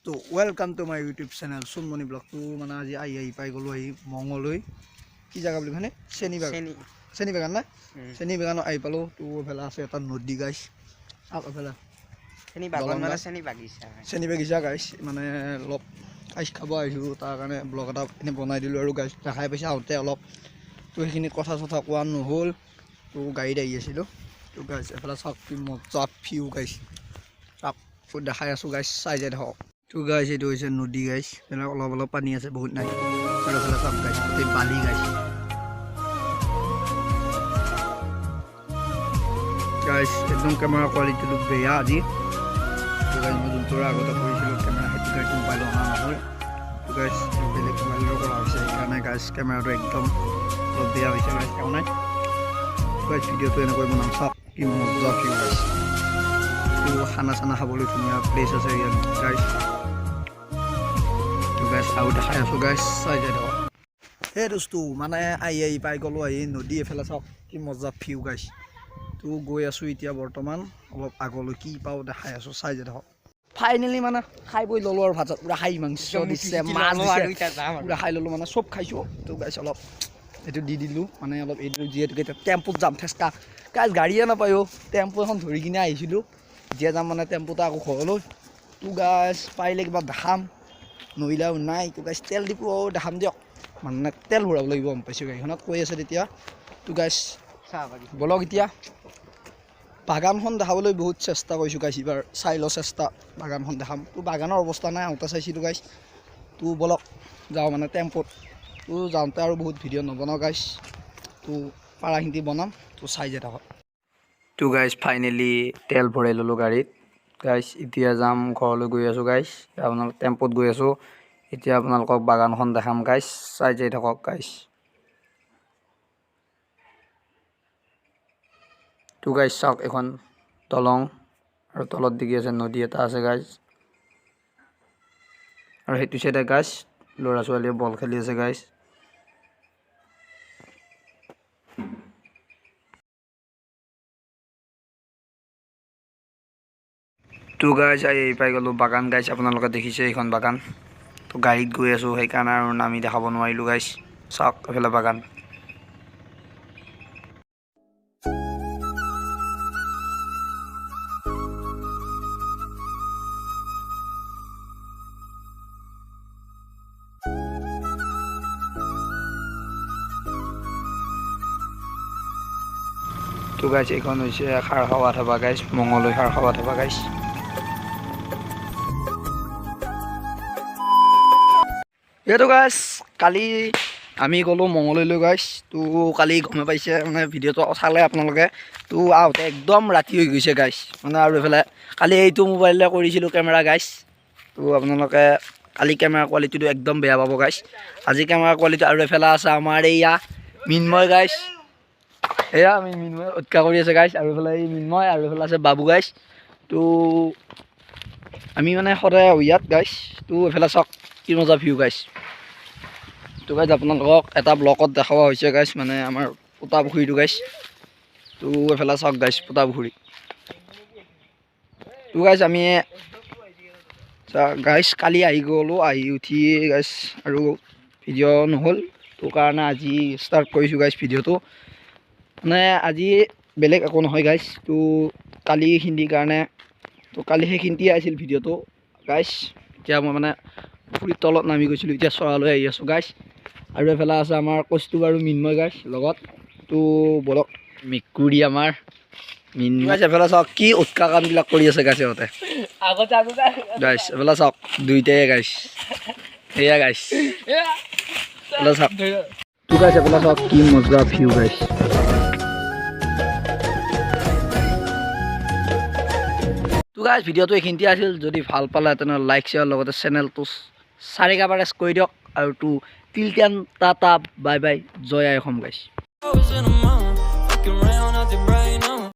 তো welcome to my YouTube channel Sonmani Volgs তো মানে আজি আহি পাই গলো আহি মঙ্গললৈ কি জায়গা বুলি মানে চেনি বাগান না চেনি বাগান আহি পালো তো এফালে আছে এটা নদী গাইছ এফালে চেনি বাগান মানে চেনি বাগিচা গাইছ মানে অলপ আইচ খাব আহিছোঁ তাৰ কাৰণে ব্লগ এটা এনে বনাই দিলোঁ আৰু গাইছ দেখাই পাইছে আহোঁতে অলপ তো সেইখিনি কথা চথা কোৱা নহ'ল তো গাড়ীত আহি আছিলোঁ তো গাইছ এফালে চাওক কি মজা ভিউ গাইছ চাওক দেখাই আছোঁ গাইছ চাই যাই থাকক তো গাইছ এইটো হৈছে নদী গাইছ এনে অলপ অলপ পানী আছে বহুত নাই আৰু এফালে চাওক গাইছ গোটেই বালি গাইছ গাইছ একদম কেমেৰা কোৱালিটিটো বেয়া আজি তো গাইছ মই যোনটোৰ আগতে কৰিছিলোঁ কেমেৰা সেইটো গাইছ মোবাইল অনা নহ'ল তো গাইছ বেলেগ মোবাইলৰ কৰা হৈছে সেইকাৰণে গাইছ কেমেৰাটো একদম অলপ বেয়া হৈছে গাইছ কাৰণে গাইছ ভিডিঅ'টো এনেকৈ বনাম চাওক কি মজা ভিউ গাইছ তো খানা চানা খাবলৈ ধুনীয়া প্লেচ আছে ইয়াত গাইছ তো গাইছ আৰু দেখাই আছোঁ গাইছ চাই যাই থাকক সেই দোস্তু মানে আহি পাই গ'লোঁ আহি নদী এফালে চাওক কি মজা ভিউ গাইছ তো গৈ আছোঁ এতিয়া বৰ্তমান অলপ আগলৈ কি পাওঁ দেখাই আছোঁ চাই যাই থাকক ফাইনেলি মানে খাই বৈ ল'লোঁ আৰু ভাতত পূৰা খাই মাংস দিছে মাছ দিছে পূৰা খাই ল'লোঁ মানে চব খাইছোঁ তো গাইছ অলপ এইটো দি দিলোঁ মানে অলপ এইটো যিহেতুকে এতিয়া টেম্পুত যাম ঠেচকা গাইছ গাড়ীয়ে নাপায়ো টেম্পু এখন ধৰি কিনে আহিছিলোঁ যেতিয়া যাম মানে টেম্পুতে আকৌ ঘৰলৈ তো গাইছ পাৰিলে কিবা দেখাম নহিলাও নাই তো গাইছ তেল ডিপু দেখাম দিয়ক মানে তেল ভৰাব লাগিব গম পাইছোঁ গাড়ীখনত কৈ আছে তেতিয়া তো গাইছ বলক এতিয়া বাগানখন দেখাবলৈ বহুত চেষ্টা কৰিছোঁ গাইছ এইবাৰ চাই লওঁ চেষ্টা বাগানখন দেখাম তো বাগানৰ অৱস্থা নাই আহোঁতে চাইছিলোঁ গাইছ তো বলক যাওঁ মানে টেম্পুত তো যাওঁতে আৰু বহুত ভিডিঅ' নবনাওঁ গাইছ তো পাৰাখিনি বনাম তো চাই যাই থাকক তো গাইছ ফাইনেলি তেল ভৰাই ল'লোঁ গাড়ীত গাইছ এতিয়া যাম ঘৰলৈ গৈ আছোঁ গাইছ আপোনালোক টেম্পুত গৈ আছোঁ এতিয়া আপোনালোকক বাগানখন দেখাম গাইছ চাই যাই থাকক গাইছ তো গাইছ চাওক এখন দলং আৰু তলত দেখি আছে নদী এটা আছে গাইছ আৰু সেইটো চাইডে গাইছ ল'ৰা ছোৱালীয়ে বল খেলি আছে গাইছ তো গাইছ আহি পাই গ'লোঁ বাগান গাইছ আপোনালোকে দেখিছে এইখন বাগান তো গাড়ীত গৈ আছোঁ সেইকাৰণে আৰু নামি দেখাব নোৱাৰিলোঁ গাইছ চাওক এইফালে বাগান তো গাইছ এইখন হৈছে খাৰ খাৱা ধাবা গাইছ মঙলৈ খাৰ খাৱা ধাবা গাইছ এইটো গাইছ কালি আমি গ'লোঁ মঙলৈলৈ গাইছ তো কালি গমে পাইছে মানে ভিডিঅ'টো চালে আপোনালোকে তো আহোঁতে একদম ৰাতি হৈ গৈছে গাইছ মানে আৰু এইফালে কালি এইটো মোবাইলতে কৰিছিলোঁ কেমেৰা গাইছ তো আপোনালোকে কালি কেমেৰা কোৱালিটিটো একদম বেয়া পাব গাইছ আজি কেমেৰা কোৱালিটি আৰু এফালে আছে আমাৰ এইয়া মিন্ময় গাইছ এয়া আমি মিন্ময় উৎকা কৰি আছে গাইছ আৰু এইফালে এই মিন্ময় আৰু এইফালে আছে বাবু গাইছ তো আমি মানে সদায় ইয়াত গাইছ তো এইফালে চাওক কি মজা ভিউ গাইছ তো গাইছ আপোনালোকক এটা ব্লকত দেখুওৱা হৈছে গাইছ মানে আমাৰ পোতা পুখুৰীটো গাইছ তো এইফালে চাওক গাইছ পোতা পুখুৰী তো গাইছ আমি গাইছ কালি আহি গ'লোঁ আহি উঠি গাইছ আৰু ভিডিঅ' নহ'ল তো কাৰণে আজি ষ্টাৰ্ট কৰিছোঁ গাইছ ভিডিঅ'টো মানে আজি বেলেগ একো নহয় গাইছ তো কালি হিন্দীৰ কাৰণে তো কালি সেইখিনিতে আছিল ভিডিঅ'টো গাইছ এতিয়া মই মানে পুখুৰীৰ তলত নামি গৈছিলোঁ এতিয়া চৰালৈ আহি আছোঁ গাইছ আৰু এফালে আছে আমাৰ কৌস্তু আৰু মিন্ময় গাইছ লগত তো বলক মেকুৰী আমাৰ মিন্ময় গাইছ এফালে চাওক কি উৎকা কামবিলাক কৰি আছে গাইছ সিহঁতে গাইছ এফালে চাওক দুইটাই গাইছ সেয়া গাইছ এফালে চাওক তো গাইছ এফালে চাওক কি মজা ভিউ গাইছ তো গাইছ ভিডিঅ'টো এইখিনিতে আছিল যদি ভাল পালে তেনেহ'লে লাইক শ্বেয়াৰ লগতে চেনেলটো 4 প্ৰেছ কৰি দিয়ক আৰু তো টিল টাটা বাই বাই জয় আই অসম গাইছ